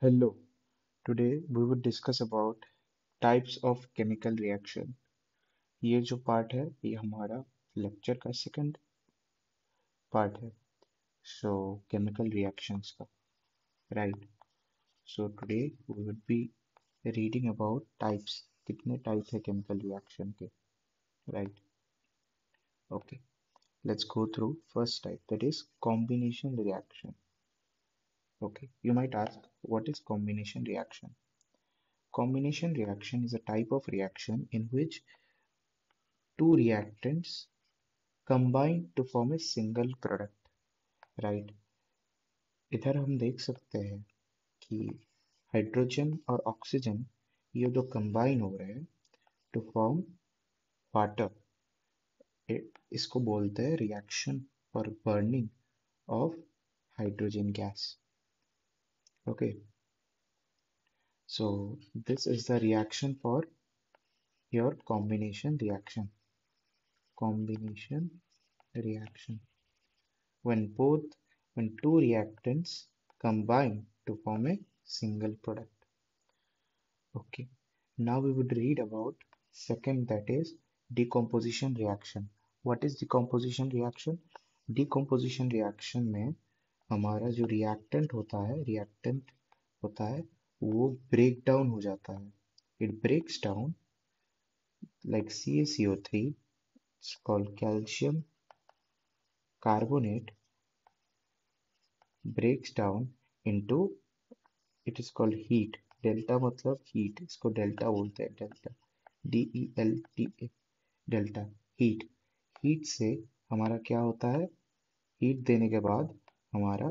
Hello, today we will discuss about types of chemical reaction. ये जो part है ये हमारा लेक्चर का सेकंड पार्ट है सो केमिकल रिएक्शंस का right. So today we would be reading about types. कितने टाइप है केमिकल रिएक्शन के. Right. Okay, let's go through first type, that is combination reaction. Okay, you might ask, what is combination reaction? Combination reaction is a type of reaction in which two reactants combine to form a single product. Right. इधर हम देख सकते हैं कि hydrogen और oxygen ये दो combine हो रहे हैं टू फॉर्म वाटर. इसको बोलते हैं reaction for burning of hydrogen gas. Okay, so this is the reaction for your combination reaction. Combination reaction when both when two reactants combine to form a single product. Okay, now we would read about second, that is decomposition reaction. What is decomposition reaction? Decomposition reaction में हमारा जो reactant होता है वो break down हो जाता है. It breaks down like CaCO3. It's called calcium carbonate breaks down into, it is called heat. Delta मतलब हीट, इसको डेल्टा बोलते हैं. Delta, DELTA, delta. Heat. Heat से हमारा क्या होता है, हीट देने के बाद हमारा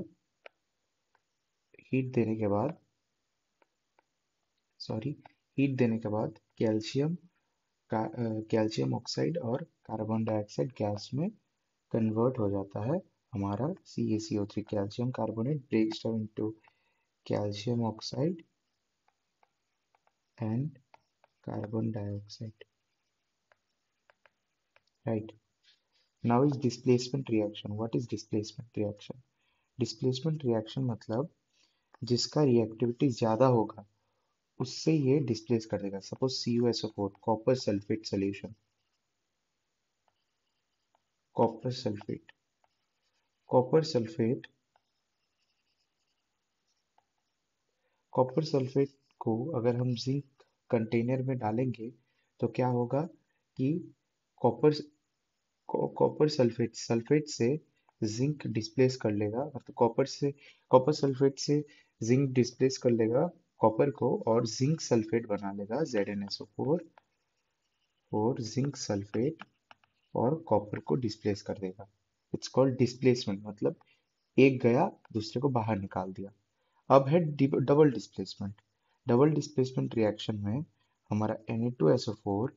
हीट देने के बाद सॉरी हीट देने के बाद कैल्शियम का कैल्शियम ऑक्साइड और कार्बन डाइऑक्साइड गैस में कन्वर्ट हो जाता है. हमारा CaCO3, calcium carbonate, breaks down into calcium oxide and carbon dioxide. Right. Now is displacement reaction. What is displacement reaction? Displacement reaction मतलब जिसका रिएक्टिविटी ज्यादा होगा उससे ये डिस्प्लेस कर देगा. Suppose CuSO4, copper sulphate solution. Copper sulphate copper sulphate copper sulphate को अगर हम जिंक कंटेनर में डालेंगे तो क्या होगा कि कॉपर कॉपर सल्फेट सल्फेट से जिंक डिस्प्लेस कर लेगा, मतलब कॉपर सल्फेट से जिंक डिस्प्लेस कर लेगा कॉपर को और जिंक सल्फेट बना लेगा ZnSO4. और जिंक सल्फेट और कॉपर को डिस्प्लेस कर देगा. इट्स कॉल्ड डिस्प्लेसमेंट, मतलब एक गया दूसरे को बाहर निकाल दिया. अब है double displacement. Double displacement reaction में हमारा Na2SO4,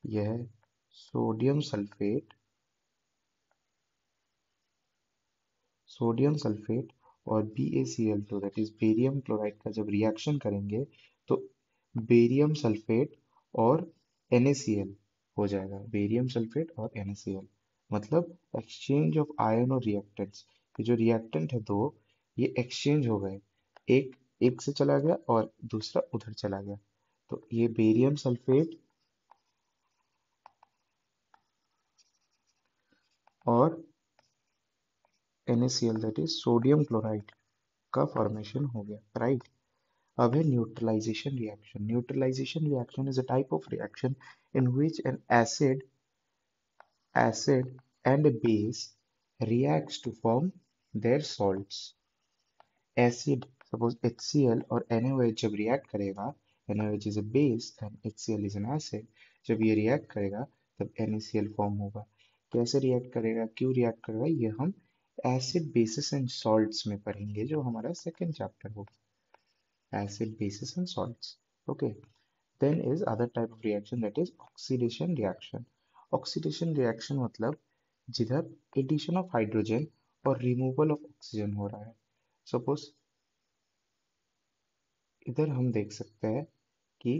यह सोडियम सल्फेट और BaCl2, that is barium chloride का जब रिएक्शन करेंगे तो बेरियम सल्फेट और NaCl हो जाएगा. बेरियम सल्फेट और NaCl मतलब एक्सचेंज ऑफ आयन और रिएक्टेंट्स. ये जो रिएक्टेंट है दो, ये एक्सचेंज हो गए. एक एक से चला गया और दूसरा उधर चला गया. तो ये बेरियम सल्फेट और NaCl, that is sodium chloride का फॉर्मेशन हो गया. राइट. अब है neutralisation reaction. Neutralisation reaction is a type of reaction in which an acid and a base reacts to form their salts. Acid, suppose HCl और NaOH जब react करेगा, NaOH is a base and HCl is an acid. जब ये react करेगा तब NaCl form होगा. कैसे react करेगा, क्यों react करेगा, ये हम acid bases and salts में पढ़ेंगे जो हमारा सेकेंड चैप्टर होगा. Acid bases and salts. Okay. Then is other type of reaction, that is oxidation reaction. Oxidation reaction मतलब जिधर addition of hydrogen और removal of oxygen हो रहा है. Suppose इधर हम देख सकते हैं कि